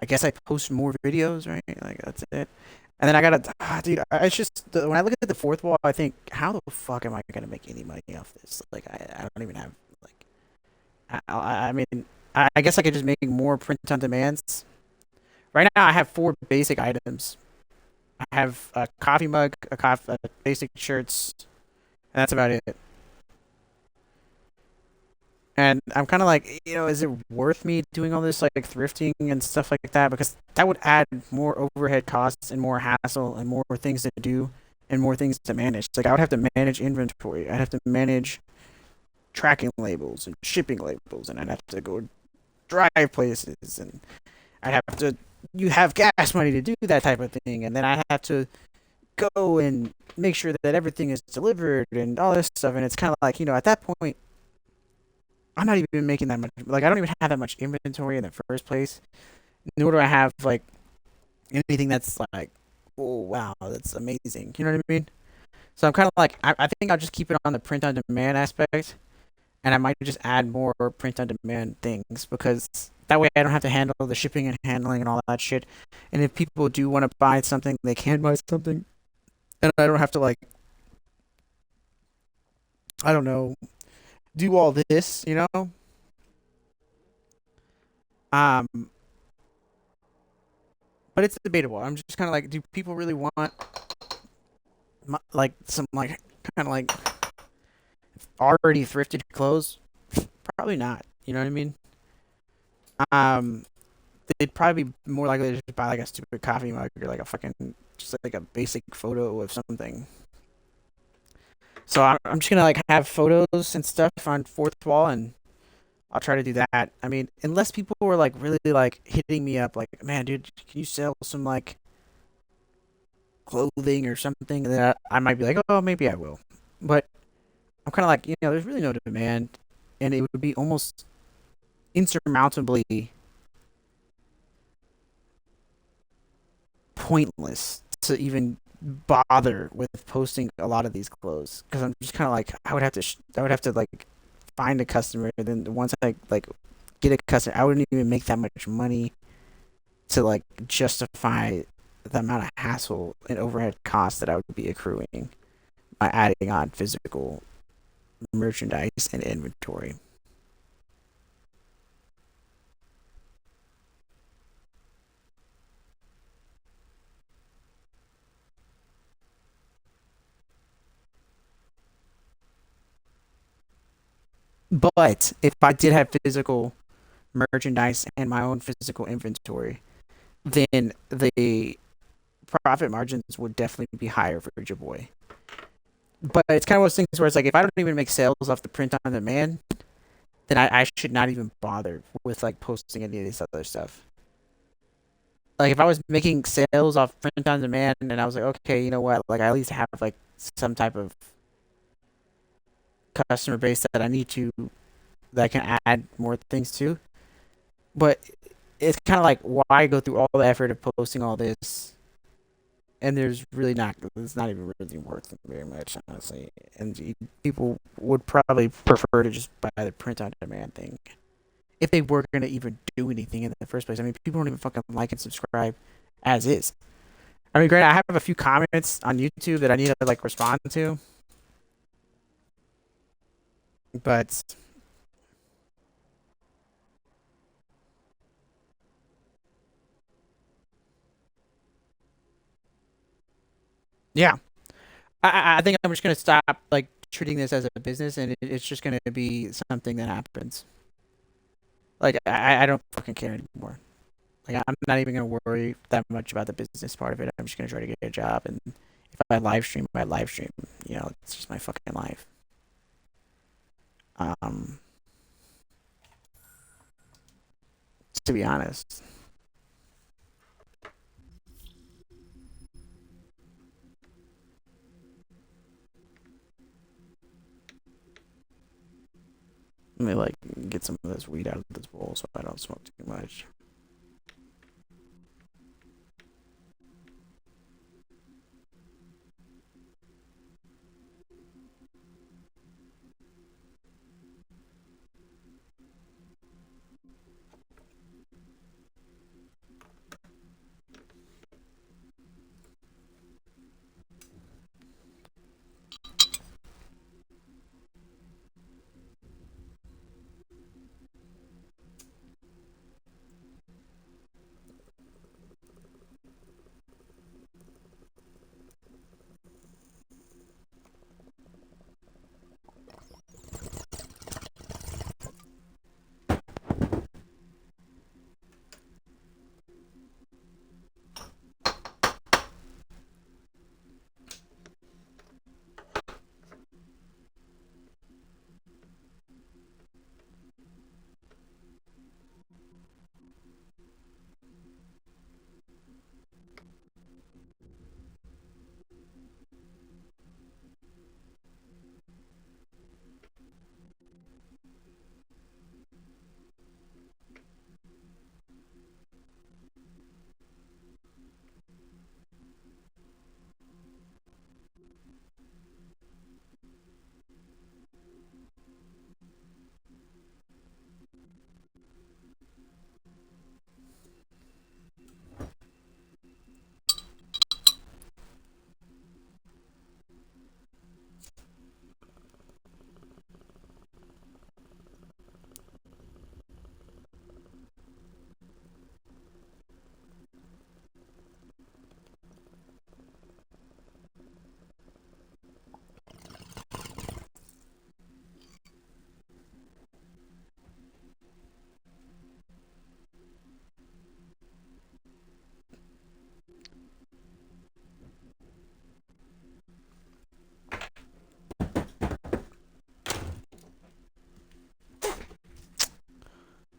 I guess I post more videos, right? Like that's it. And then I gotta, dude. It's just when I look at the fourth wall, I think, how the fuck am I gonna make any money off this? Like, I don't even have like, I mean, I guess I could just make more print on demands. Right now, I have four basic items. I have a coffee mug, basic shirts, and that's about it. And I'm kind of like, is it worth me doing all this like thrifting and stuff like that? Because that would add more overhead costs and more hassle and more things to do and more things to manage. Like I would have to manage inventory. I'd have to manage tracking labels and shipping labels, and I'd have to go drive places, and I'd have to you have gas money to do that type of thing, and then I have to go and make sure that everything is delivered and all this stuff. And it's kind of like, at that point, I'm not even making that much. Like, I don't even have that much inventory in the first place. Nor do I have like anything that's like, oh wow, that's amazing. You know what I mean? So I'm kind of like, I think I'll just keep it on the print on demand aspect, and I might just add more print on demand things because that way I don't have to handle the shipping and handling and all that shit. And if people do want to buy something, they can buy something, and I don't have to like, I don't know, do all this. Um, but it's debatable. I'm just kind of like, do people really want like some like kind of like already thrifted clothes? Probably not. You know what I mean? Um, they'd probably be more likely to just buy like a stupid coffee mug or like a fucking just like a basic photo of something. So I'm just gonna like have photos and stuff on fourth wall, and I'll try to do that. I mean, unless people were like really like hitting me up, like, man, dude, can you sell some like clothing or something? And then I might be like, oh, maybe I will. But I'm kind of like, there's really no demand, and it would be almost insurmountably pointless to even bother with posting a lot of these clothes because I'm just kind of like I would have to like find a customer, and then once I like get a customer, I wouldn't even make that much money to like justify the amount of hassle and overhead costs that I would be accruing by adding on physical merchandise and inventory. But if I did have physical merchandise and my own physical inventory, then the profit margins would definitely be higher for Jaboy. But it's kind of one of those things where it's like if I don't even make sales off the print on demand, then I should not even bother with like posting any of this other stuff. Like if I was making sales off print on demand and I was like, okay, you know what? Like I at least have like some type of customer base that I need to that I can add more things to. But it's kind of like why go through all the effort of posting all this, and it's not even really worth it very much, honestly. And people would probably prefer to just buy the print on demand thing if they were gonna even do anything in the first place. I mean, people don't even fucking like and subscribe as is. I mean, granted, I have a few comments on YouTube that I need to like respond to, but yeah, I think I'm just gonna stop like treating this as a business, and it's just gonna be something that happens. Like I don't fucking care anymore. Like I'm not even gonna worry that much about the business part of it. I'm just gonna try to get a job, and if I live stream, I live stream. It's just my fucking life. Um, to be honest. Let me like get some of this weed out of this bowl so I don't smoke too much.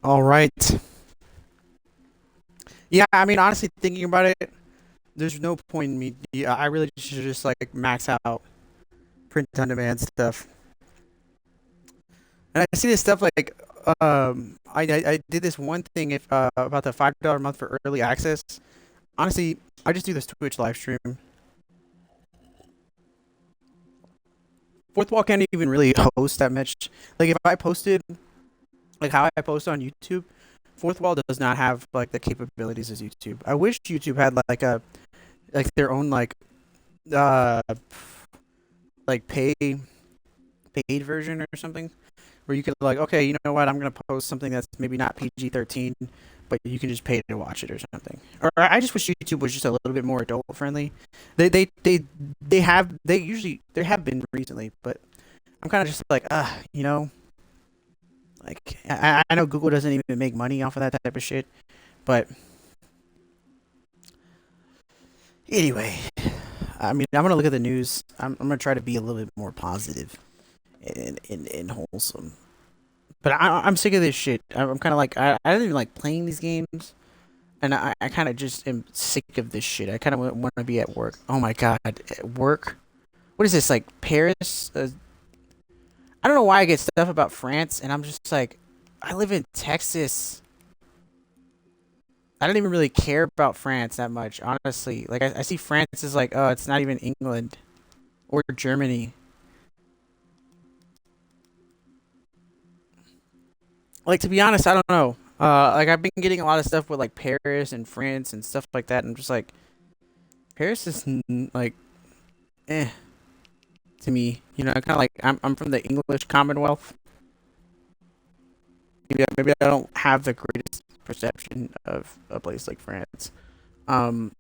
All right. Yeah, I mean, honestly, thinking about it, there's no point in me. Yeah, I really should just like max out print on demand stuff. And I see this stuff like, I did this one thing if about the $5 a month for early access. Honestly, I just do this Twitch live stream. Fourth Wall can't even really host that much. Like if I posted like how I post on YouTube, Fourth Wall does not have like the capabilities as YouTube. I wish YouTube had like a like their own uh like paid version or something where you could like, okay, you know what, I'm gonna post something that's maybe not PG-13, but you can just pay to watch it or something. Or I just wish YouTube was just a little bit more adult friendly. They have been recently, but I'm kind of just like, you know, like I know Google doesn't even make money off of that type of shit, but anyway, I mean, I'm gonna look at the news. I'm gonna try to be a little bit more positive and wholesome. But I'm sick of this shit. I'm kind of like I don't even like playing these games, and I kind of just am sick of this shit. I kind of want to be at work. Oh my god, at work. What is this like Paris? I don't know why I get stuff about France, and I'm just like, I live in Texas. I don't even really care about France that much, honestly. Like I see France as like, oh, it's not even England or Germany. Like to be honest, I don't know. Like I've been getting a lot of stuff with like Paris and France and stuff like that, and I'm just like, Paris is like, eh, to me. You know, kind of like I'm from the English Commonwealth. Maybe I don't have the greatest perception of a place like France. Um,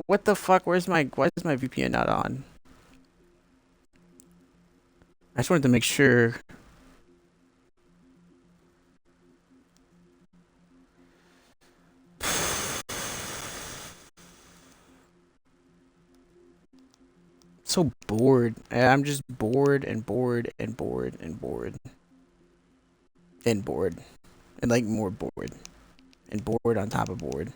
what the fuck? Why is my VPN not on? I just wanted to make sure. So bored. I'm just bored and bored and bored and bored and bored and like more bored and bored on top of bored.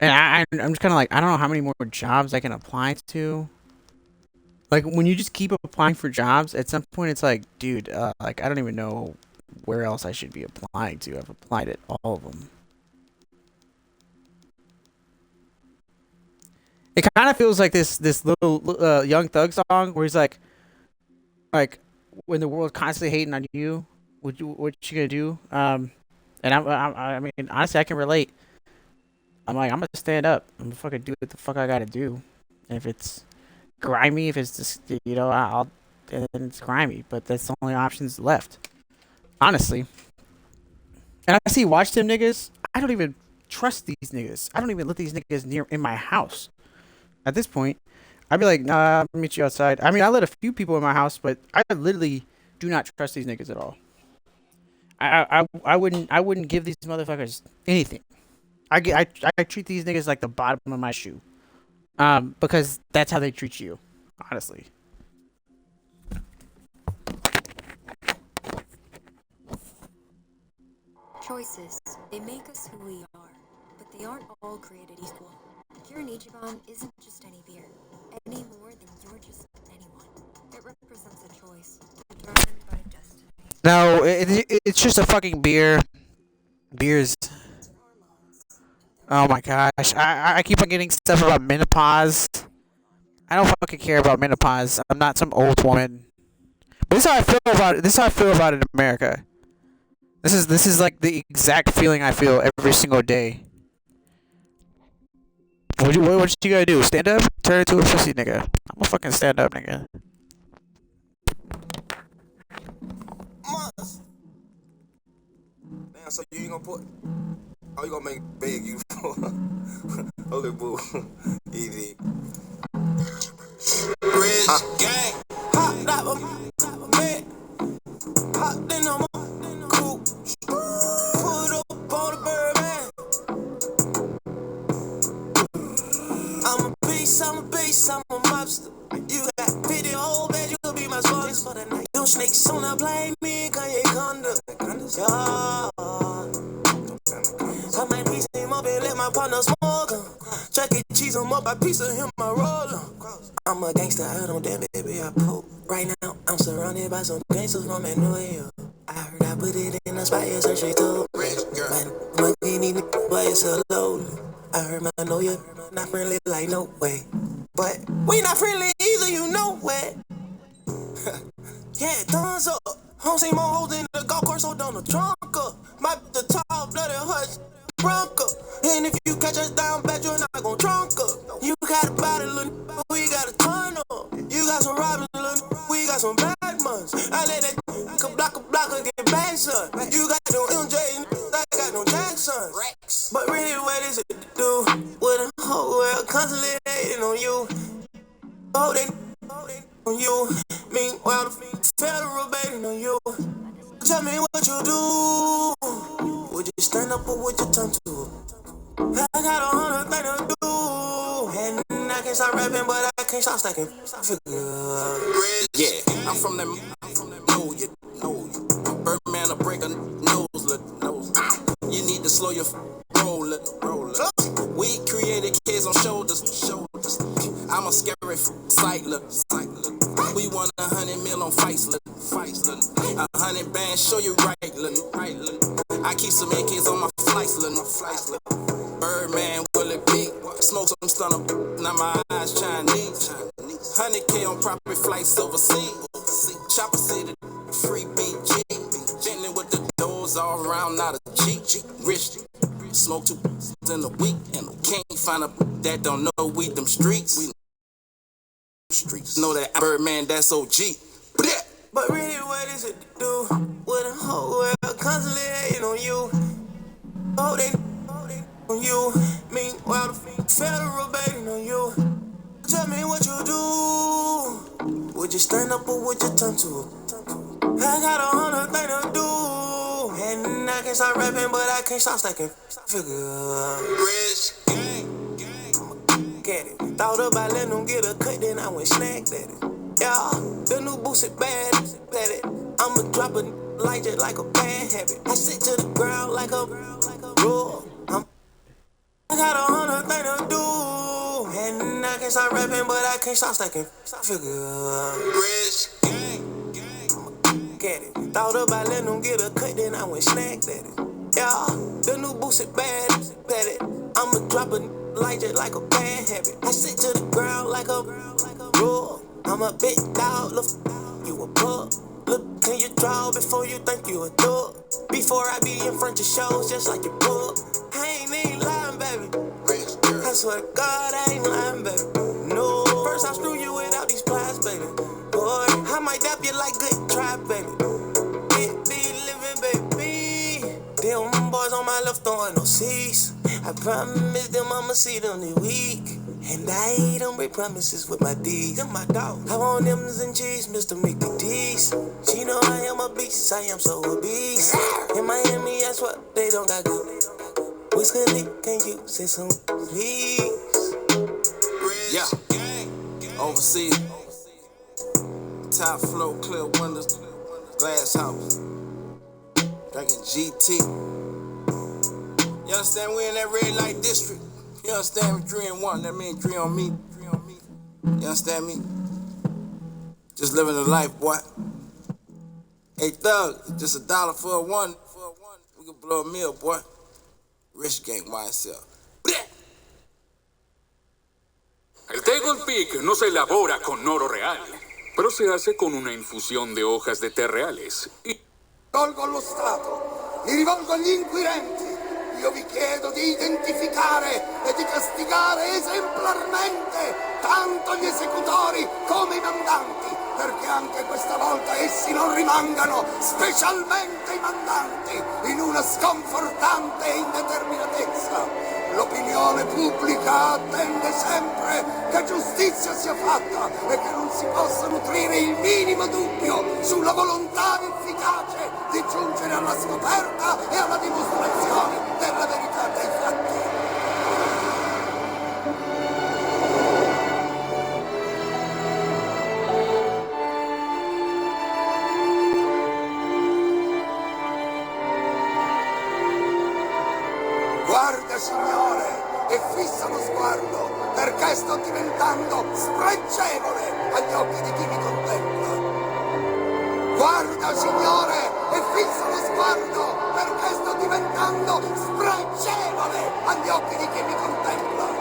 And I'm just kind of like I don't know how many more jobs I can apply to. Like when you just keep applying for jobs, at some point it's like, dude, like I don't even know where else I should be applying to. I've applied at all of them. It kind of feels like this little Young Thug song where he's like when the world's constantly hating on you, what you gonna do? And I mean honestly I can relate. I'm like I'm gonna stand up. I'm gonna fucking do what the fuck I gotta do. And if it's grimy, if it's just you know I'll then it's grimy. But that's the only options left, honestly. And I see watch them niggas. I don't even trust these niggas. I don't even let these niggas near in my house. At this point, I'd be like, nah, I'll meet you outside. I mean, I let a few people in my house, but I literally do not trust these niggas at all. I wouldn't give these motherfuckers anything. I treat these niggas like the bottom of my shoe. Because that's how they treat you, honestly. Choices. They make us who we are, but they aren't all created equal. Kirin Ichiban isn't just any beer, any more than you're just anyone. It represents a choice, determined by destiny. No, it's just a fucking beer. Beers. Oh my gosh, I keep on getting stuff about menopause. I don't fucking care about menopause. I'm not some old woman. But this is how I feel about it. This is how I feel about it in America. This is like the exact feeling I feel every single day. What you gotta do? Stand up? Turn into a pussy nigga. I'm gonna fucking stand up, nigga. Months. Damn, so you ain't gonna put. Oh, you gonna make beg you for. Okay, boo. Easy. Rich gang. Hot top of bed. Hot in on my coupe. Put up on the Birdman. I'm a beast, I'm a mobster. You got pity, old man, you'll be up and let my partner smoke 'em. Chuck E. Cheese, I'm up, I piece of him, I roll 'em. I'm a gangster, I don't damn baby, I poke. Right now, I'm surrounded by some gangsters from New York. I heard I put it in the spot, yes, I straight to rich girl. My need boy, it's a load. I heard man, know you not friendly, like no way. But we not friendly either, you know what? Yeah, thumbs up. Home see more hoes in the golf course, hold on the trunk up. My the tall blooded hush, drunk up. And if you catch us down bad, you're not gon' trunk up. You got a body, little, we got a ton up. You got some robbing, little, we got some bad ones. I let that block, get back, son. You got no MJ, I got no Jackson. But really, what is it to do with a whole world consolidating on you? Oh, they on you. Meanwhile, the federal baiting on you. Tell me what you do. Would you stand up or would you turn to? I got 100 things to do. And I can't stop rapping, but I can't stop stacking. Yeah, I'm from them. Know you. Birdman will break a nose. You need to slow your roll. We created kids on shoulders. I'm a scary sight. We won 100 mil on Feisler. 100 bands, show you right. I keep some AKs on my flights. Birdman, will it be? Smoke some stunner, now my eyes Chinese. 100K on property flights overseas. Chopper City, free BG. Gently with the doors all around, not a G. Rich, smoke 2 in a week, and can't find a that don't know we them streets. Know that Birdman, that's OG. But really, what is it to do with a whole world consolidating on you? Oh, they on you. Meanwhile, the federal baiting on you. Tell me what you do. Would you stand up or would you turn to? I got 100 things to do. And I can't stop rapping, but I can't stop stacking. Rich gang. Get it. Thought about letting them get a cut, then I went snagged at it. Yeah, the new boost it bad at it. I'ma drop a like it like a bad habit. I sit to the ground like a rule. I got 100 things to do. And I can't stop rapping, but I can't stop stacking. Rich gang. Get it. Thought about letting them get a cut, then I went snagged at it. Yeah, the new boost it bad at it. I'ma drop a like it like a bad habit. I sit to the ground like a rule. I'm a big dog, look, you a bug. Look, can you draw before you think you a dog? Before I be in front of shows, just like your book. I ain't even lying, baby. I swear to God, I ain't lying, baby. No, first I screw you without these plies, baby. Boy, I might dap you like good try, baby. It be living, baby. Them boys on my left throwing no C's. I promise them I'ma see them this week. And I don't break promises with my D's. Them my dog. I want M's and G's, Mr. Mickey D's. She know I am a beast, I am so obese. In Miami, that's what they don't got good. Wiz Khalifa, can you say some please? Yeah, overseas. Top flow, clear windows, glass house. Drinking GT. You understand? We in that red light district. You understand me? 3 and 1. That means 3 on me. You understand me? Just living the life, boy. Hey, Thug, just $1 for a one. We can blow a meal, boy. Rich gang YSL. El Table Peak no se elabora con oro real, pero se hace con una infusión de hojas de té reales. Rivolgo allo Stato, mi rivolgo agli inquirenti. Io vi chiedo di identificare e di castigare esemplarmente tanto gli esecutori come i mandanti, perché anche questa volta essi non rimangano, specialmente i mandanti, in una sconfortante indeterminatezza. L'opinione pubblica attende sempre che giustizia sia fatta e che non si possa nutrire il minimo dubbio sulla volontà efficace di giungere alla scoperta e alla dimostrazione della verità dei fatti. Guarda signore, e fissa lo sguardo, perché sto diventando spregevole agli occhi di chi mi contempla. Guarda, signore, e fissa lo sguardo, perché sto diventando spregevole agli occhi di chi mi contempla.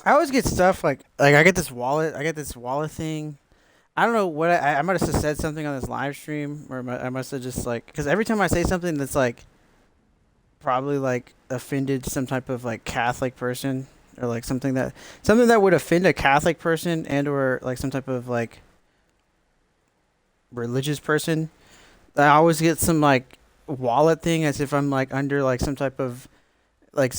I always get stuff like I get this wallet. I get this wallet thing. I don't know what I might have said something on this live stream, or I must have just like, because every time I say something that's like probably like offended some type of like Catholic person, or like something that would offend a Catholic person, and or like some type of like religious person, I always get some like wallet thing as if I'm like under like some type of like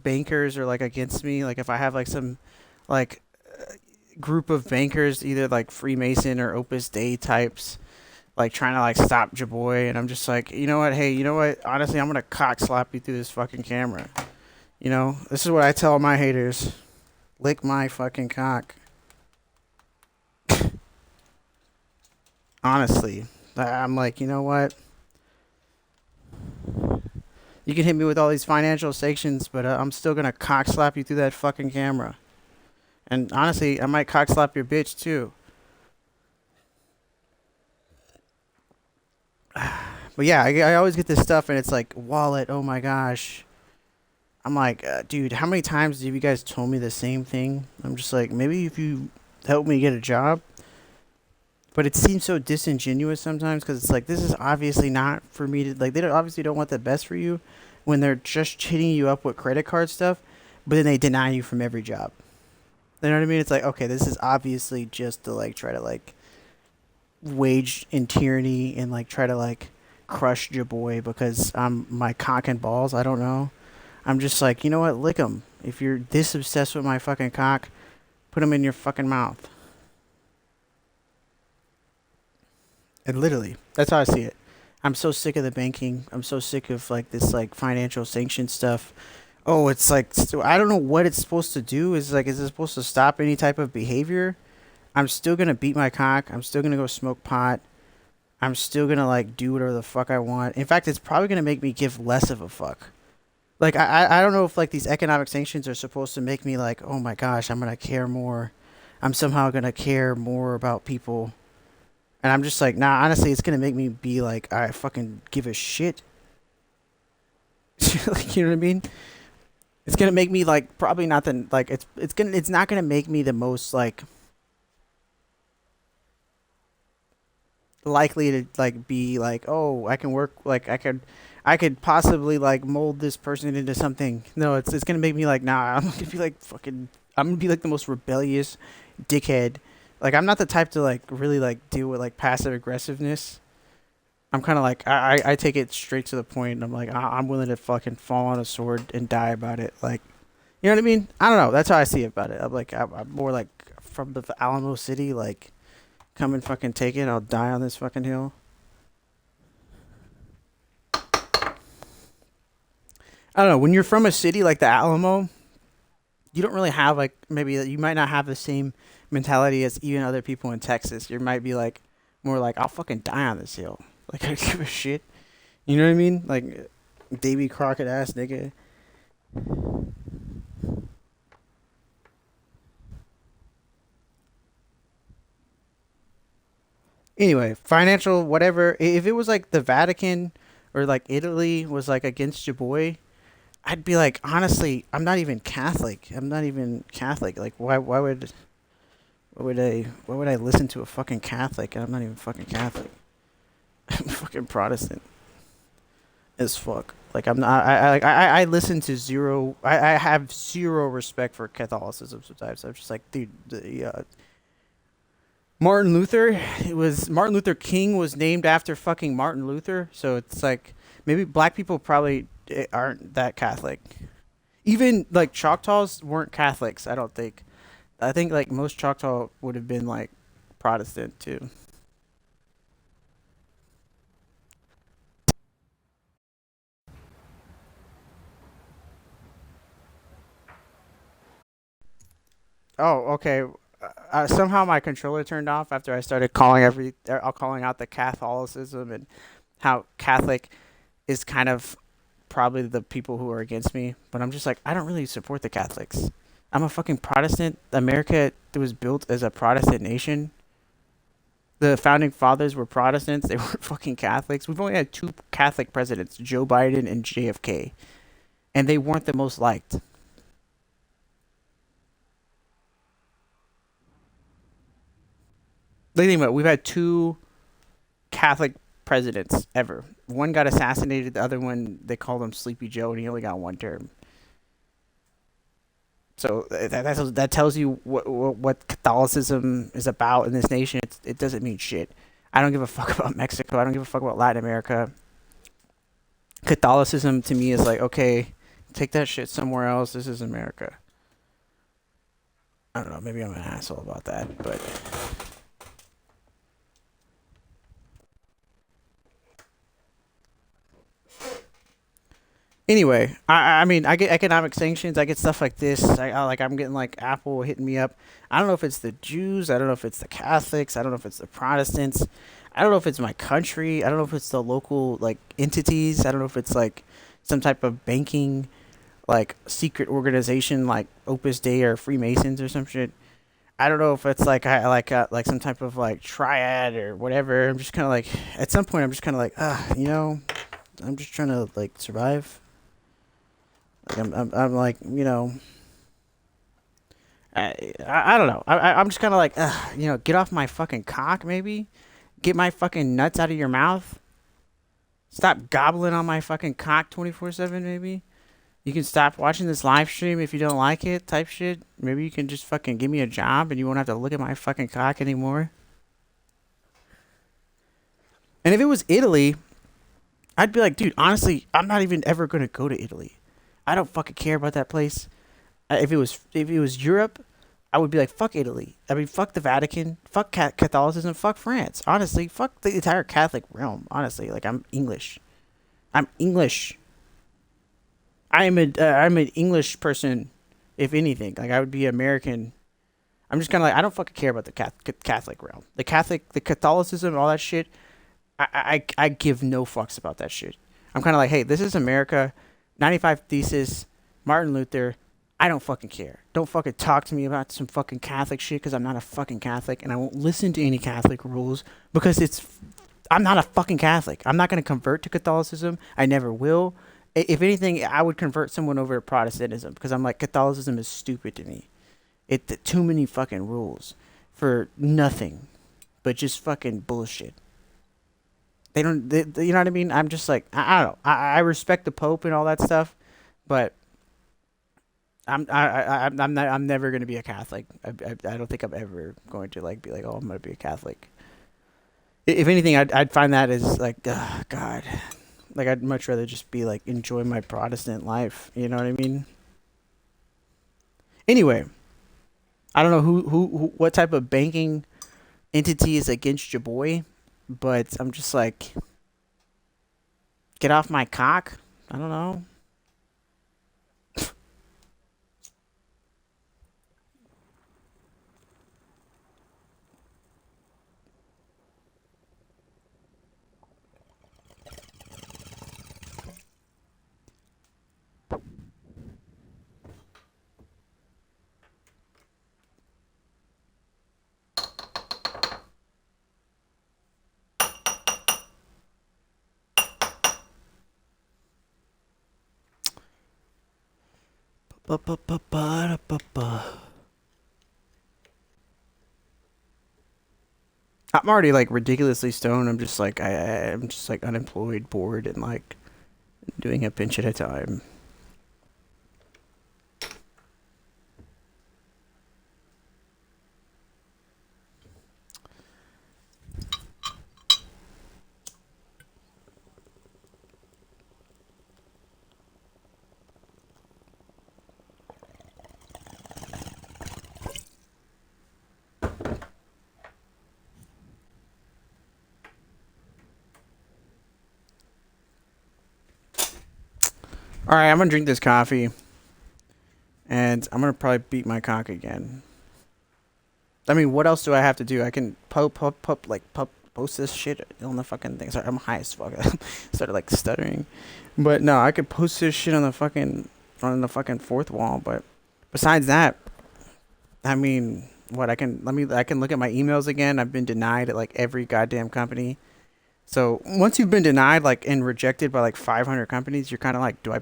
bankers, or like against me, like if I have like some like group of bankers, either like Freemason or Opus Dei types, like trying to like stop Jaboy, and I'm just like, you know what, hey, you know what, honestly, I'm gonna cock slap you through this fucking camera. You know, this is what I tell my haters: lick my fucking cock. Honestly, I'm like, you know what, you can hit me with all these financial sanctions, but I'm still gonna cock slap you through that fucking camera. And honestly, I might cock slap your bitch too. But yeah, I always get this stuff, and it's like, wallet, oh my gosh. I'm like, dude, how many times have you guys told me the same thing? I'm just like, maybe if you help me get a job. But it seems so disingenuous sometimes, because it's like, this is obviously not for me to, like, they obviously don't want the best for you when they're just hitting you up with credit card stuff, but then they deny you from every job. You know what I mean? It's like, okay, this is obviously just to like try to like wage in tyranny and like try to like crush your boy because I'm my cock and balls. I don't know. I'm just like, you know what? Lick them. If you're this obsessed with my fucking cock, put them in your fucking mouth. And literally, that's how I see it. I'm so sick of the banking. I'm so sick of like this like financial sanction stuff. Oh, it's like, I don't know what it's supposed to do. Is like, is it supposed to stop any type of behavior? I'm still gonna beat my cock. I'm still gonna go smoke pot. I'm still gonna like do whatever the fuck I want. In fact, it's probably gonna make me give less of a fuck. Like I don't know if like these economic sanctions are supposed to make me like, oh my gosh, I'm gonna care more. I'm somehow gonna care more about people. And I'm just like, nah, honestly, it's gonna make me be like, I fucking give a shit. Like, you know what I mean? It's gonna make me like probably not the like it's not gonna make me the most like likely to like be like, oh, I can work like I could possibly like mold this person into something. No, it's gonna make me like, nah, I'm gonna be like fucking I'm gonna be like the most rebellious dickhead. Like I'm not the type to like really like deal with like passive aggressiveness. I'm kind of like I take it straight to the point. And I'm like I'm willing to fucking fall on a sword and die about it. Like, you know what I mean? I don't know. That's how I see about it. I'm like I'm more like from the Alamo City. Like, come and fucking take it. I'll die on this fucking hill. I don't know. When you're from a city like the Alamo, you don't really have like maybe you might not have the same mentality as even other people in Texas. You might be like more like I'll fucking die on this hill. Like I don't give a shit. You know what I mean? Like Davy Crockett ass nigga. Anyway, financial whatever. If it was like the Vatican or like Italy was like against your boy, I'd be like, honestly, I'm not even Catholic. I'm not even Catholic. Like, why would I listen to a fucking Catholic? And I'm not even fucking Catholic. I'm fucking Protestant as fuck. Like I'm not. I listen to zero. I have zero respect for Catholicism sometimes. I'm just like, dude, Martin Luther. Martin Luther King was named after fucking Martin Luther. So it's like maybe black people probably aren't that Catholic. Even like Choctaws weren't Catholics. I don't think. I think like most Choctaw would have been like Protestant too. Oh, okay. Somehow my controller turned off after I started calling out the Catholicism and how Catholic is kind of probably the people who are against me. But I'm just like, I don't really support the Catholics. I'm a fucking Protestant. America was built as a Protestant nation. The founding fathers were Protestants. They weren't fucking Catholics. We've only had two Catholic presidents, Joe Biden and JFK, and they weren't the most liked. Think about it, we've had two Catholic presidents ever. One got assassinated. The other one they called him Sleepy Joe, and he only got one term. So that tells you what Catholicism is about in this nation. It doesn't mean shit. I don't give a fuck about Mexico. I don't give a fuck about Latin America. Catholicism to me is like, okay, take that shit somewhere else. This is America. I don't know. Maybe I'm an asshole about that, but anyway, I mean, I get economic sanctions. I get stuff like this. I'm getting like Apple hitting me up. I don't know if it's the Jews. I don't know if it's the Catholics. I don't know if it's the Protestants. I don't know if it's my country. I don't know if it's the local like entities. I don't know if it's like some type of banking like secret organization like Opus Dei or Freemasons or some shit. I don't know if it's like like some type of like triad or whatever. I'm just kind of like at some point I'm just kind of like I'm just trying to like survive. Like I'm like I don't know. I'm just kind of like get off my fucking cock maybe, get my fucking nuts out of your mouth. Stop gobbling on my fucking cock 24/7 maybe. You can stop watching this live stream if you don't like it, type shit. Maybe you can just fucking give me a job and you won't have to look at my fucking cock anymore. And if it was Italy, I'd be like, dude, honestly, I'm not even ever gonna go to Italy. I don't fucking care about that place. If it was Europe, I would be like, fuck Italy. I mean, fuck the Vatican, fuck Catholicism, fuck France. Honestly, fuck the entire Catholic realm. Honestly, like I'm English. I'm English. I'm an English person, if anything. Like I would be American. I'm just kind of like I don't fucking care about the Catholic realm, the Catholicism, all that shit. I give no fucks about that shit. I'm kind of like, hey, this is America, 95 Thesis, Martin Luther. I don't fucking care. Don't fucking talk to me about some fucking Catholic shit because I'm not a fucking Catholic and I won't listen to any Catholic rules because I'm not a fucking Catholic. I'm not going to convert to Catholicism. I never will. If anything, I would convert someone over to Protestantism because I'm like Catholicism is stupid to me. Too many fucking rules for nothing, but just fucking bullshit. They don't, you know what I mean? I'm just like I don't know. I respect the Pope and all that stuff, but I'm never gonna be a Catholic. I don't think I'm ever going to like be like, oh, I'm gonna be a Catholic. If anything, I'd find that as like, God, like I'd much rather just be like enjoy my Protestant life. You know what I mean? Anyway, I don't know who what type of banking entity is against your boy, but I'm just like, get off my cock. I don't know. I'm already like ridiculously stoned. I'm just like I'm just like unemployed, bored, and like doing a pinch at a time. All right, I'm gonna drink this coffee, and I'm gonna probably beat my cock again. I mean, what else do I have to do? I can post this shit on the fucking thing. Sorry, I'm high as fuck. Started like stuttering, but no, I could post this shit on the fucking fourth wall. But besides that, I mean, what I can look at my emails again. I've been denied at like every goddamn company. So once you've been denied like and rejected by like 500 companies, you're kind of like, do I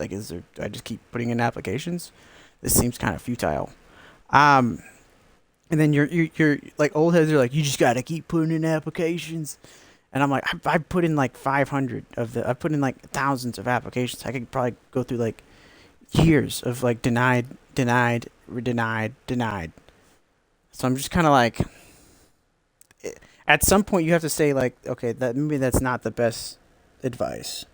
just keep putting in applications? This seems kind of futile. And then you're like old heads are like, you just gotta keep putting in applications. And I'm like, I put in like 500 I put in like thousands of applications. I could probably go through like years of like denied. So I'm just kind of like, at some point you have to say like, okay, that maybe that's not the best advice.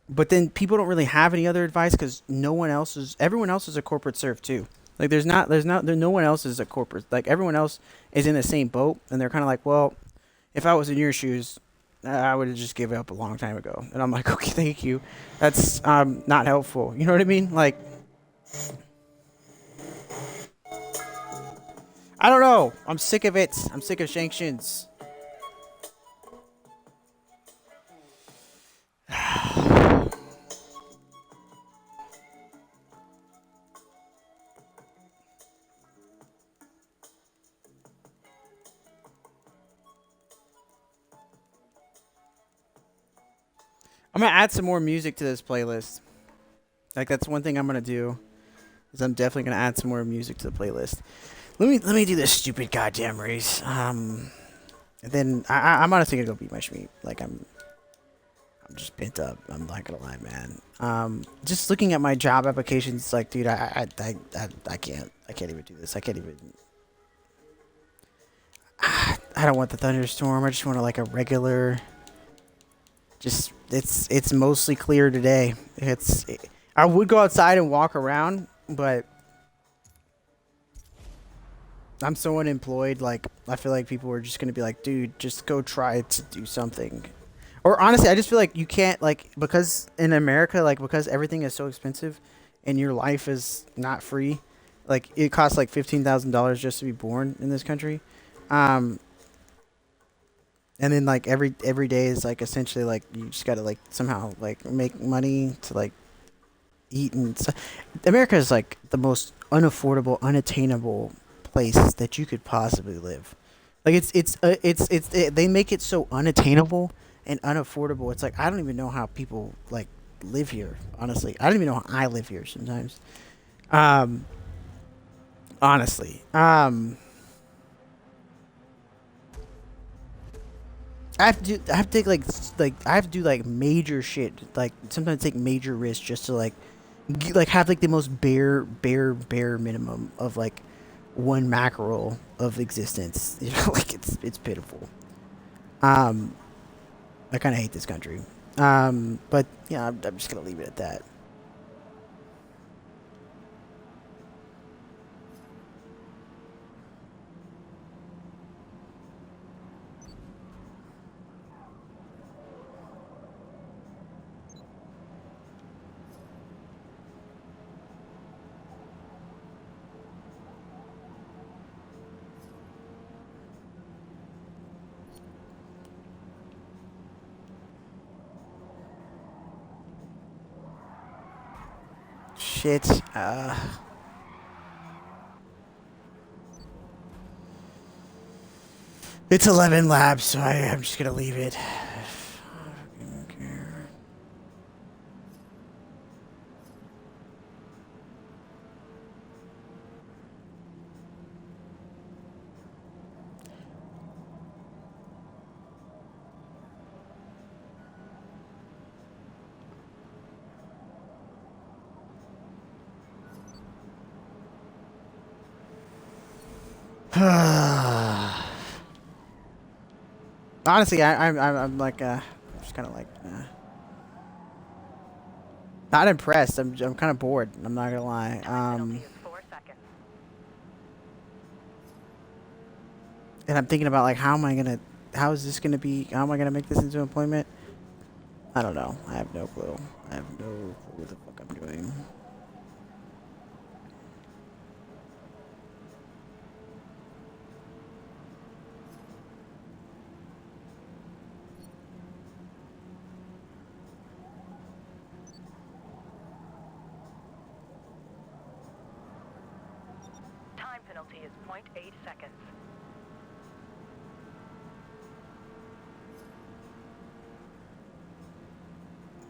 But then people don't really have any other advice because everyone else is a corporate serf too. Like no one else is a corporate, like everyone else is in the same boat and they're kind of like, well, if I was in your shoes, I would have just given up a long time ago. And I'm like, okay, thank you. That's not helpful. You know what I mean? Like, I don't know. I'm sick of it. I'm sick of sanctions. I'm gonna add some more music to this playlist. Like that's one thing I'm gonna do. Is I'm definitely gonna add some more music to the playlist. Let me do this stupid goddamn race. And then I'm honestly gonna go beat my Schmeat. Like I'm just pent up. I'm not gonna lie, man. Just looking at my job applications, like, dude, I can't even do this. I can't even. I don't want the thunderstorm. I just want like a regular. Just it's mostly clear today. I would go outside and walk around, but I'm so unemployed. Like I feel like people are just gonna be like, dude, just go try to do something. Or honestly, I just feel like you can't, like, because in America, like, because everything is so expensive and your life is not free, like it costs like $15,000 just to be born in this country. And then like every day is like essentially like you just gotta like somehow like make money to like eat and America is like the most unaffordable, unattainable place that you could possibly live. Like they make it so unattainable and unaffordable. It's like I don't even know how people like live here. Honestly, I don't even know how I live here sometimes. Um, honestly, I have to take like I have to do like major shit. Like sometimes take major risks just to like have like the most bare minimum of like one mackerel of existence. You know, like it's pitiful. Um, I kind of hate this country. But yeah, I'm just gonna leave it at that. Shit. It's 11 labs, so I'm just gonna leave it. I don't care. Honestly, I'm like just kind of like not impressed. I'm kind of bored. I'm not gonna lie. And I'm thinking about like how is this gonna be? How am I gonna make this into employment? I don't know. I have no clue. I have no clue what the fuck I'm doing. Time penalty is 0.8 seconds.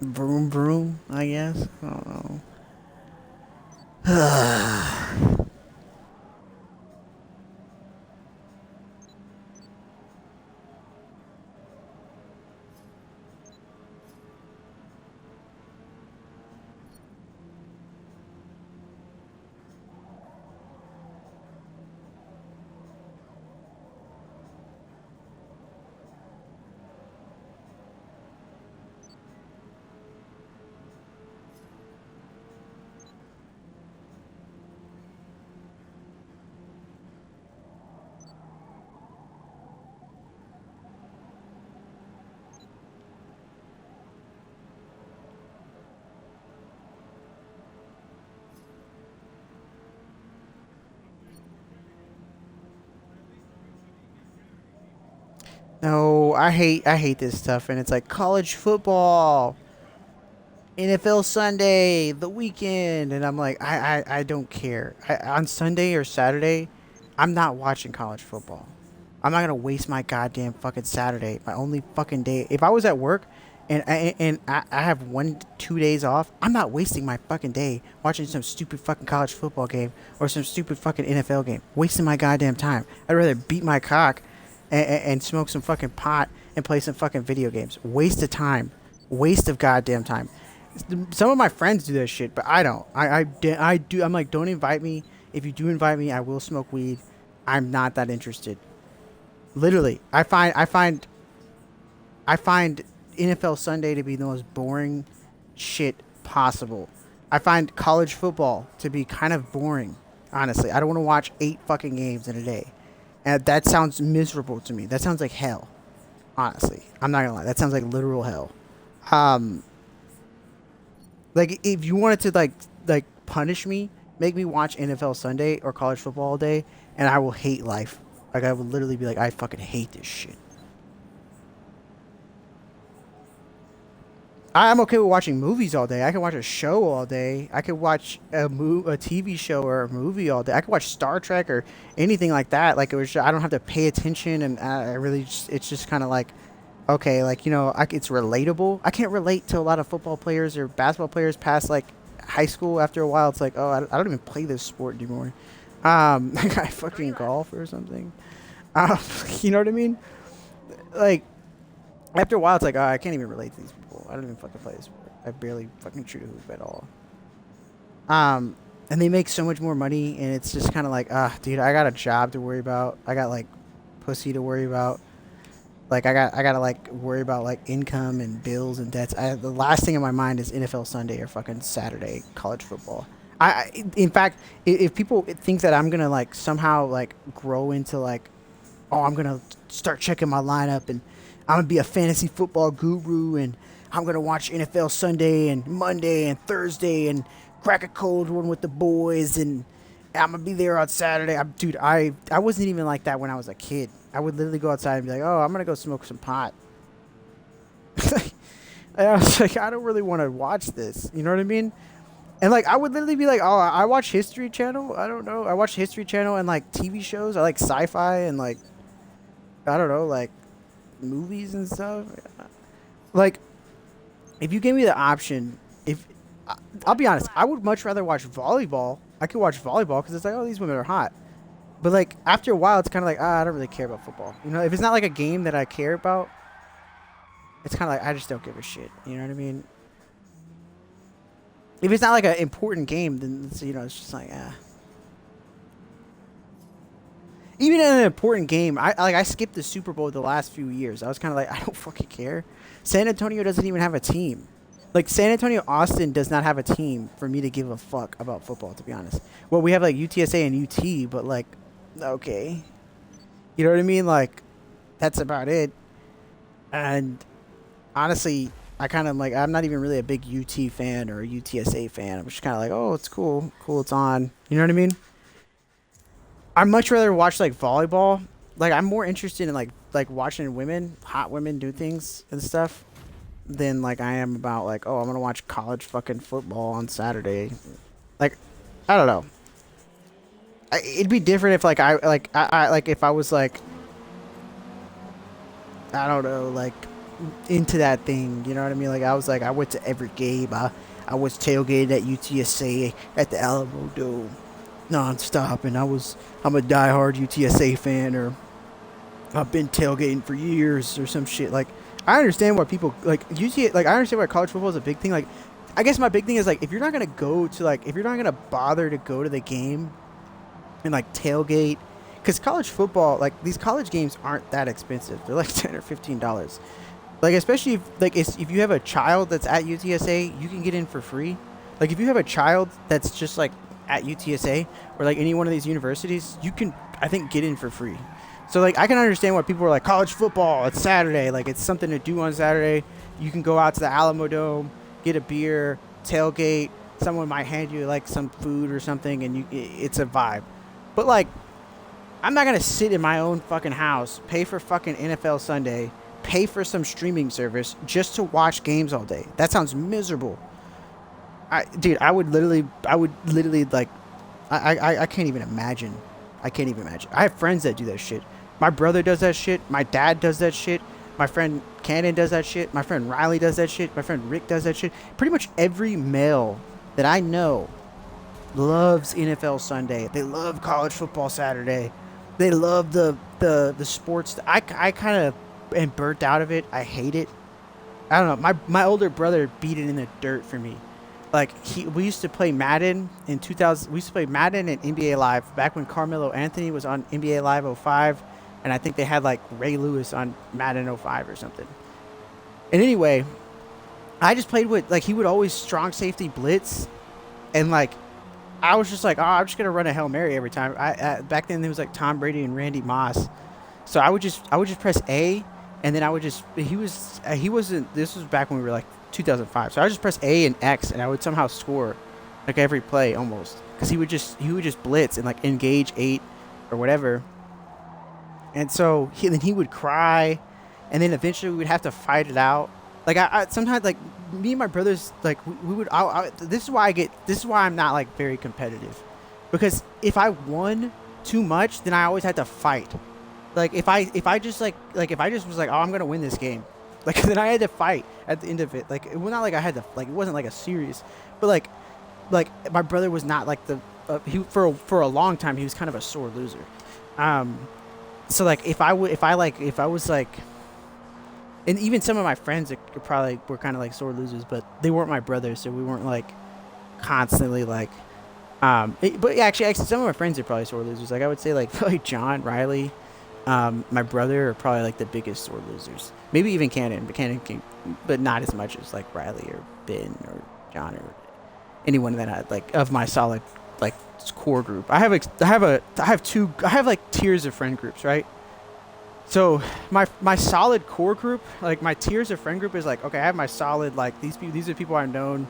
Broom broom, I guess. I don't know. No, I hate this stuff, and it's like college football, NFL Sunday, the weekend, and I'm like, I don't care. On Sunday or Saturday, I'm not watching college football. I'm not gonna waste my goddamn fucking Saturday, my only fucking day. If I was at work, and I have 2 days off, I'm not wasting my fucking day watching some stupid fucking college football game or some stupid fucking NFL game. Wasting my goddamn time. I'd rather beat my cock and smoke some fucking pot and play some fucking video games. Waste of time. Waste of goddamn time. Some of my friends do that shit, but I don't. I do. I'm like, don't invite me. If you do invite me, I will smoke weed. I'm not that interested. Literally, I find NFL Sunday to be the most boring shit possible. I find college football to be kind of boring. Honestly, I don't want to watch 8 fucking games in a day, and that sounds miserable to me. That sounds like hell. Honestly, I'm not gonna lie. That sounds like literal hell. Um, like if you wanted to like punish me, make me watch NFL Sunday or college football all day, and I will hate life. Like I would literally be like, I fucking hate this shit. I'm okay with watching movies all day. I can watch a show all day. I could watch a TV show or a movie all day. I could watch Star Trek or anything like that. Like it was, I don't have to pay attention, and I really, it's just kind of like okay, like, it's relatable. I can't relate to a lot of football players or basketball players past like high school. After a while, it's like, oh, I don't even play this sport anymore. Like I fucking golf or something. You know what I mean? Like after a while, it's like, oh, I can't even relate to these people. I don't even fucking play this sport. I barely fucking shoot a hoop at all. And they make so much more money, and it's just kind of like, dude, I got a job to worry about. I got like pussy to worry about. Like I gotta like worry about like income and bills and debts. The last thing in my mind is NFL Sunday or fucking Saturday college football. In fact, if people think that I'm gonna like somehow like grow into like, oh, I'm gonna start checking my lineup and I'm gonna be a fantasy football guru and I'm gonna watch NFL Sunday and Monday and Thursday and crack a cold one with the boys and I'm gonna be there on Saturday. Dude, I wasn't even like that when I was a kid. I would literally go outside and be like, oh, I'm gonna go smoke some pot. And I was like, I don't really want to watch this. You know what I mean? And like, I would literally be like, oh, I watch History Channel. I don't know. I watch History Channel and like TV shows. I like sci-fi and like, I don't know, like movies and stuff. Like, if you gave me the option, I'll be honest, I would much rather watch volleyball. I could watch volleyball because it's like, oh, these women are hot. But like after a while, it's kind of like, I don't really care about football. You know, if it's not like a game that I care about, it's kind of like I just don't give a shit. You know what I mean? If it's not like an important game, then it's, it's just like, Even in an important game, I skipped the Super Bowl the last few years. I was kind of like, I don't fucking care. San Antonio doesn't even have a team. Like, San Antonio Austin does not have a team for me to give a fuck about football, to be honest. Well, we have, like, UTSA and UT, but, like, okay. You know what I mean? Like, that's about it. And, honestly, I kind of, like, I'm not even really a big UT fan or a UTSA fan. I'm just kind of like, oh, it's cool. Cool, it's on. You know what I mean? I'd much rather watch, like, volleyball. Like, I'm more interested in, like watching hot women do things and stuff than like I am about like, oh, I'm gonna watch college fucking football on Saturday. Like, I don't know. It'd be different if like I if I was like, I don't know, like into that thing. You know what I mean? Like I was like, I went to every game. I was tailgated at UTSA at the Alamo Dome nonstop, and I'm a diehard UTSA fan, or I've been tailgating for years or some shit. Like, I understand why people like UT. Like, I understand why college football is a big thing. Like, I guess my big thing is like, if you're not gonna bother to go to the game and like tailgate, because college football, like these college games aren't that expensive. They're like $10 or $15. Like, especially if you have a child that's at UTSA, you can get in for free. Like, if you have a child that's just like at UTSA or like any one of these universities, you can, I think, get in for free. So, like, I can understand why people are like, college football, it's Saturday. Like, it's something to do on Saturday. You can go out to the Alamo Dome, get a beer, tailgate. Someone might hand you, like, some food or something, and it's a vibe. But, like, I'm not going to sit in my own fucking house, pay for fucking NFL Sunday, pay for some streaming service just to watch games all day. That sounds miserable. Dude, I would literally, like, I can't even imagine. I can't even imagine. I have friends that do that shit. My brother does that shit. My dad does that shit. My friend Cannon does that shit. My friend Riley does that shit. My friend Rick does that shit. Pretty much every male that I know loves NFL Sunday. They love college football Saturday. They love the sports. I kind of am burnt out of it. I hate it. I don't know. My older brother beat it in the dirt for me. Like, we used to play Madden in 2000. We used to play Madden and NBA Live back when Carmelo Anthony was on NBA Live 05. And I think they had, like, Ray Lewis on Madden 05 or something. And anyway, I just played with, like, he would always strong safety blitz. And, like, I was just like, oh, I'm just going to run a Hail Mary every time. Back then, there was, like, Tom Brady and Randy Moss. So I would just press A. And then I would just, he wasn't, this was back when we were, like, 2005. So I would just press A and X, and I would somehow score, like, every play almost. Because he would just blitz and, like, engage 8 or whatever. And so then he would cry, and then eventually we would have to fight it out. Like, I sometimes, like, me and my brothers, like, we would, this is why I'm not, like, very competitive. Because if I won too much, then I always had to fight. Like, if I just was like, oh, I'm going to win this game, Like then I had to fight at the end of it. Like it was not like I had to like it wasn't like a serious, but like my brother was not like the he for a long time he was kind of a sore loser. So like if I was like, and even some of my friends are probably were kind of like sore losers, but they weren't my brothers, so we weren't like constantly like but actually some of my friends are probably sore losers. Like I would say like probably John, Riley, my brother are probably like the biggest sore losers. Maybe even Cannon, but not as much as like Riley or Ben or John or anyone that had like of my solid like core group. I have like tiers of friend groups, right? So my solid core group, like my tiers of friend group is like, okay, I have my solid like these are people I've known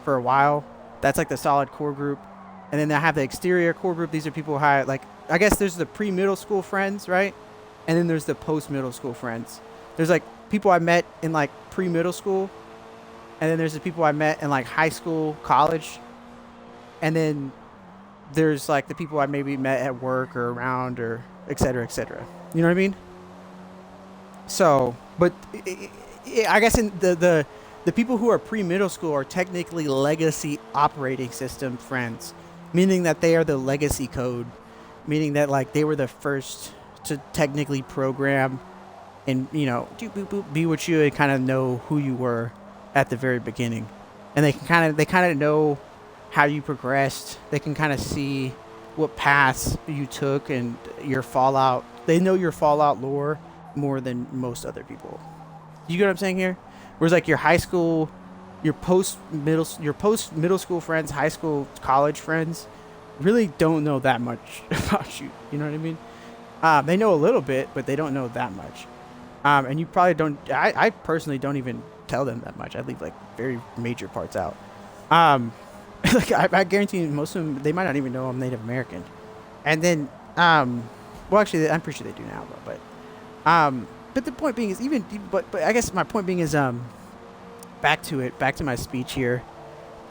for a while. That's like the solid core group. And then I have the exterior core group. These are people who I like, I guess there's the pre-middle school friends, right? And then there's the post-middle school friends. There's like people I met in like pre-middle school. And then there's the people I met in like high school, college. And then there's like the people I maybe met at work or around or et cetera, et cetera. You know what I mean? So, but I guess in the people who are pre-middle school are technically legacy operating system friends, meaning that they are the legacy code, meaning that like they were the first to technically program and, you know, be what you and kind of know who you were at the very beginning. And they kind of know how you progressed. They can kind of see what paths you took and your fallout. They know your fallout lore more than most other people. You get what I'm saying here? Whereas like your high school, your post middle school friends, high school, college friends, really don't know that much about you. You know what I mean? They know a little bit, but they don't know that much. And you probably don't. I personally don't even tell them that much. I leave like very major parts out. Like I guarantee you, most of them, they might not even know I'm Native American. And then, well, actually, I'm pretty sure they do now, but the point being is but I guess my point being is, back to my speech here.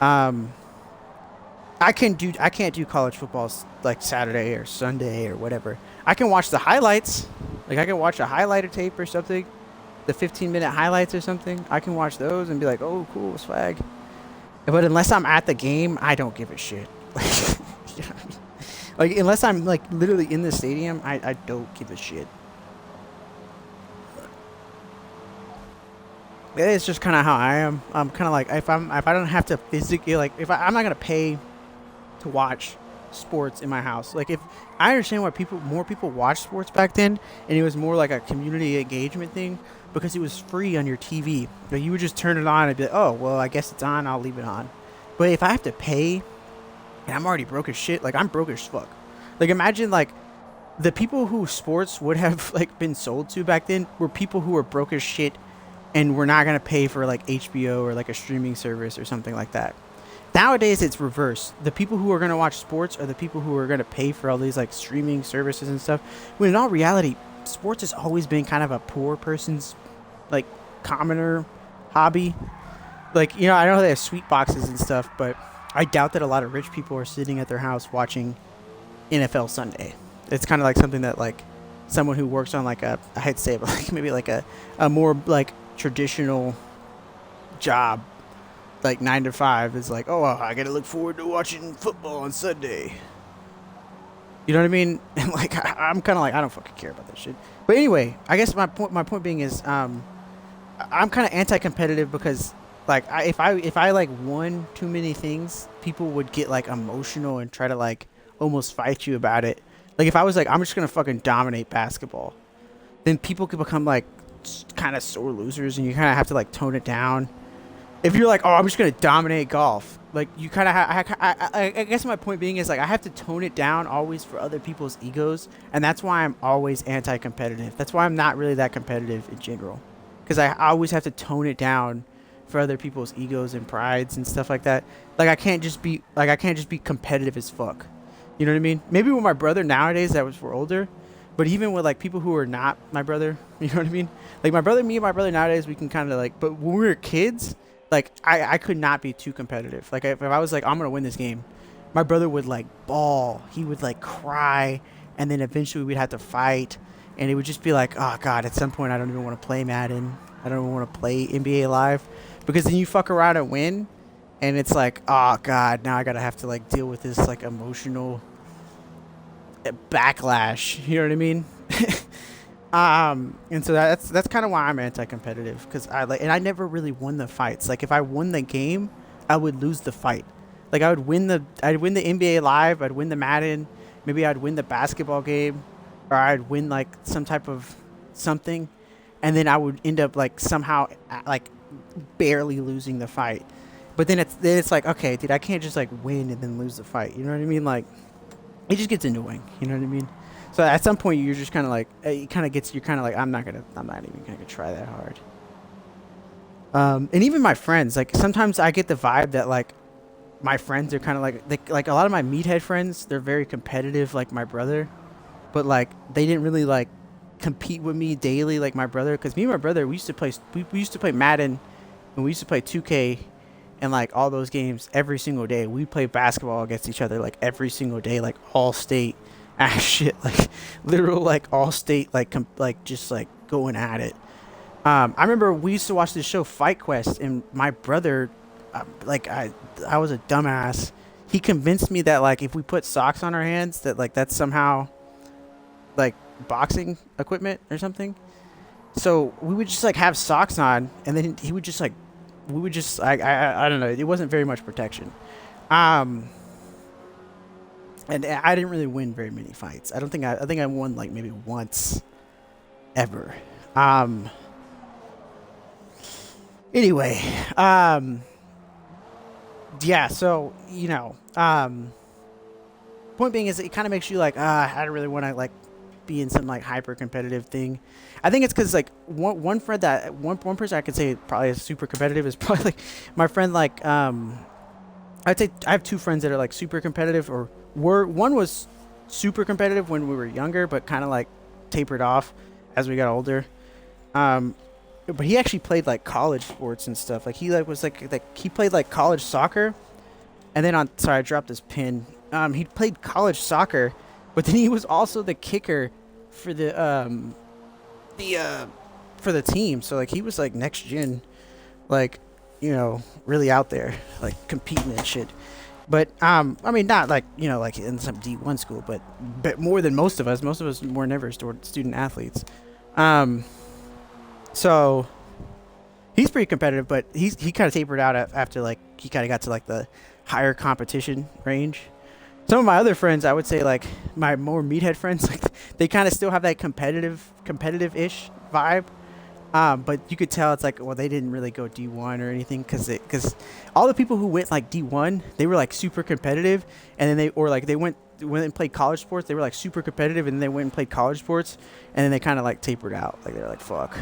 I can't do college football like Saturday or Sunday or whatever. I can watch the highlights. Like I can watch a highlighter tape or something, the 15-minute highlights or something. I can watch those and be like, oh, cool, swag. But unless I'm at the game, I don't give a shit. You know what I mean? Like unless I'm like literally in the stadium, I don't give a shit. It's just kind of how I am. I'm kind of like if I don't have to physically like I'm not gonna pay to watch sports in my house. Like if I understand why more people watch sports back then, and it was more like a community engagement thing because it was free on your TV. Like you would just turn it on and be like, oh well, I guess it's on. I'll leave it on. But if I have to pay, and I'm already broke as shit, like I'm broke as fuck. Like imagine like the people who sports would have like been sold to back then were people who were broke as shit and we're not going to pay for like HBO or like a streaming service or something like that. Nowadays it's reversed. The people who are going to watch sports are the people who are going to pay for all these like streaming services and stuff. When in all reality, sports has always been kind of a poor person's like commoner hobby. Like, you know, I know they have sweet boxes and stuff, but I doubt that a lot of rich people are sitting at their house watching NFL Sunday. It's kind of like something that like someone who works on like I'd say like maybe like a more like traditional job, like 9 to 5 is like, oh, I gotta look forward to watching football on Sunday. You know what I mean? And like I'm kind of like I don't fucking care about that shit. But anyway, I guess my point being is I'm kind of anti-competitive because like if I like won too many things, people would get like emotional and try to like almost fight you about it. Like if I was like I'm just gonna fucking dominate basketball, then people could become like kind of sore losers, and you kind of have to like tone it down. If you're like, oh, I'm just gonna dominate golf, like you kind of I guess my point being is like I have to tone it down always for other people's egos, and that's why I'm always anti-competitive. That's why I'm not really that competitive in general, because I always have to tone it down for other people's egos and prides and stuff like that. Like I can't just be competitive as fuck. You know what I mean? Maybe with my brother nowadays that was for older, but even with like people who are not my brother, you know what I mean? Like me and my brother nowadays, we can kind of like, but when we were kids, like I could not be too competitive. Like if I was like, I'm going to win this game, my brother would like bawl. He would like cry. And then eventually we'd have to fight. and it would just be like, oh god, at some point I don't even want to play Madden. I don't even want to play NBA Live, because then you fuck around and win, and it's like, oh god, now I gotta have to like deal with this like emotional backlash. You know what I mean? And so that's kind of why I'm anti-competitive, because I never really won the fights. Like if I won the game, I would lose the fight. Like I'd win the NBA Live, I'd win the Madden, maybe I'd win the basketball game, or I'd win like some type of something, and then I would end up like somehow like barely losing the fight. But then it's like, okay, dude, I can't just like win and then lose the fight. You know what I mean? Like it just gets annoying. You know what I mean? So at some point you're just kind of like, you're kind of like, I'm not even gonna try that hard. And even my friends, like sometimes I get the vibe that like my friends are kind of like a lot of my meathead friends, they're very competitive like my brother, but like they didn't really like compete with me daily like my brother, because me and my brother, we used to play Madden, and we used to play 2K and like all those games every single day. We play basketball against each other like every single day, like all state ass shit, like literal like all state like just like going at it. I remember we used to watch this show Fight Quest, and my brother, like I was a dumbass. He convinced me that like if we put socks on our hands, that like that's somehow like boxing equipment or something. So we would just like have socks on, and then he would just like, we would just I don't know. It wasn't very much protection. And I didn't really win very many fights. I think I won like maybe once ever. Anyway, yeah, so, you know, point being is it kind of makes you like, I don't really want to like be in some like hyper competitive thing. I think it's because like one person I could say probably is super competitive is probably like my friend, like, I'd say I have two friends that are like super competitive, or one was super competitive when we were younger, but kind of like tapered off as we got older. But he actually played like college sports and stuff. Like he like was like he played like college soccer, and then sorry, I dropped this pin. He played college soccer, but then he was also the kicker for the team. So like he was like next gen, like, you know, really out there, like competing and shit. But I mean, not like, you know, like in some D1 school, but more than most of us. Most of us were never student athletes. So he's pretty competitive, but he kind of tapered out after like he kind of got to like the higher competition range. Some of my other friends, I would say like my more meathead friends, like they kind of still have that competitive-ish vibe. But you could tell it's like, well, they didn't really go D1 or anything, because all the people who went like D1, they were like super competitive, and then they went and played college sports. They were like super competitive, and then they went and played college sports, and then they kind of like tapered out. Like they're like, fuck.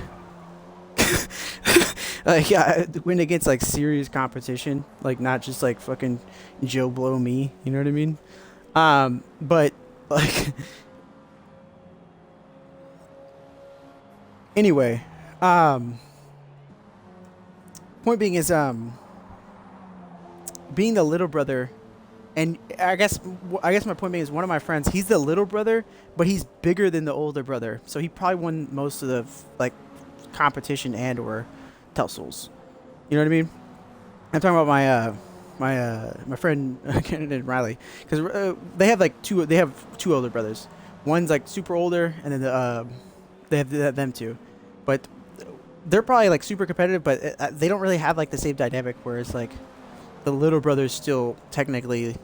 Like, yeah, went against like serious competition, like not just like fucking Joe Blow me, you know what I mean? But like, anyway, point being is being the little brother, and I guess my point being is one of my friends, he's the little brother, but he's bigger than the older brother, so he probably won most of the like competition and or tussles. You know what I mean? I'm talking about my friend Kennedy and Riley, because they have two older brothers. One's like super older, and then they have them two, but they're probably like super competitive, but they don't really have like the same dynamic, whereas like the little brother's still technically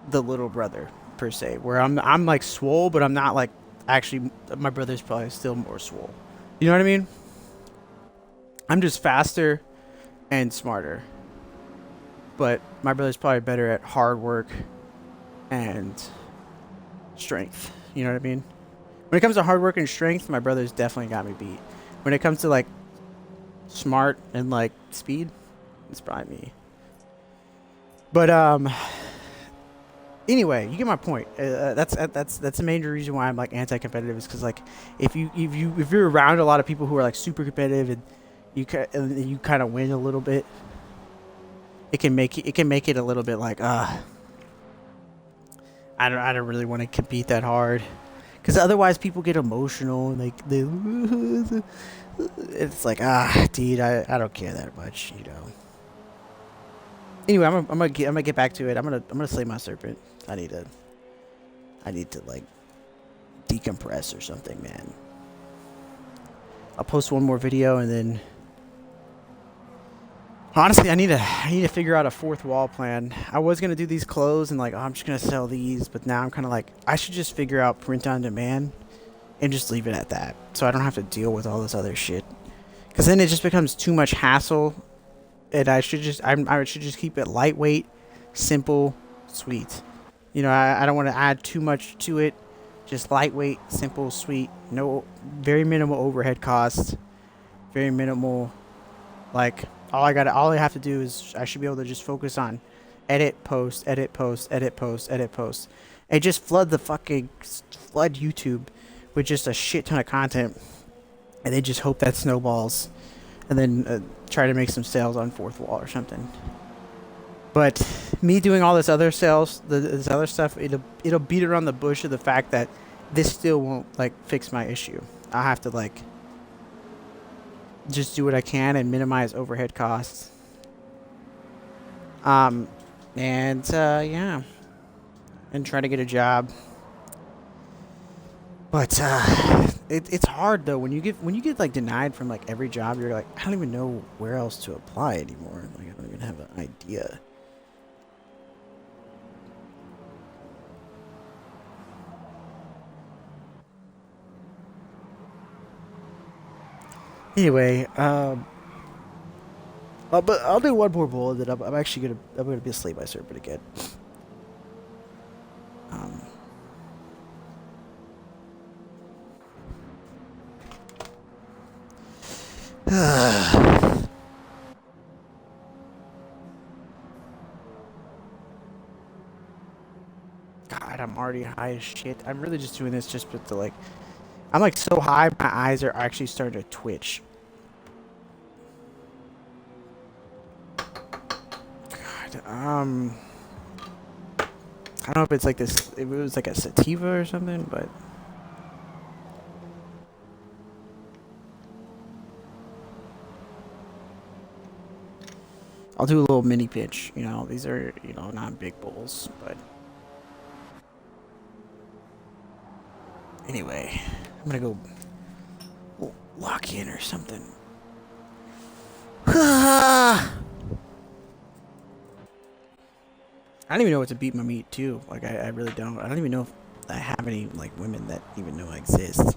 the little brother per se, where I'm like swole, but I'm not like, actually my brother's probably still more swole. You know what I mean? I'm just faster and smarter, but my brother's probably better at hard work and strength. You know what I mean? When it comes to hard work and strength, my brother's definitely got me beat. When it comes to like smart and like speed, it's probably me. But anyway, you get my point. That's the major reason why I'm like anti-competitive, is because like if you're around a lot of people who are like super competitive, and you kind of win a little bit, it can make it a little bit like I don't really want to compete that hard, Because otherwise people get emotional and like they it's like, dude, I don't care that much, you know. Anyway, I'm gonna get back to it. I'm gonna slay my serpent. I need to like decompress or something, man. I'll post one more video and then honestly I need to figure out a fourth wall plan. I was gonna do these clothes and like, oh, I'm just gonna sell these, but now I'm kind of like, I should just figure out print on demand and just leave it at that, so I don't have to deal with all this other shit. Because then it just becomes too much hassle, and I should just keep it lightweight, simple, sweet. You know, I don't want to add too much to it. Just lightweight, simple, sweet. No, very minimal overhead costs. Very minimal. Like all I have to do is I should be able to just focus on edit, post, edit, post, edit, post, edit, post, and just flood YouTube with just a shit ton of content, and then just hope that snowballs, and then try to make some sales on fourth wall or something. But me doing all this other sales, this other stuff, it'll beat around the bush of the fact that this still won't like fix my issue. I'll have to like just do what I can and minimize overhead costs. Yeah, and try to get a job. But it's hard though when you get like denied from like every job. You're like, I don't even know where else to apply anymore. Like I don't even have an idea. Anyway, but I'll do one more bowl, and then I'm actually gonna be asleep by serpent again. God, I'm already high as shit. I'm really just doing this just with the like. I'm like so high, my eyes are actually starting to twitch. God, I don't know if it's like this. If it was like a sativa or something, but. I'll do a little mini pitch, you know, these are, you know, not big bowls, but anyway, I'm gonna go lock in or something. I don't even know what to beat my meat too. Like I really don't. I don't even know if I have any like women that even know I exist.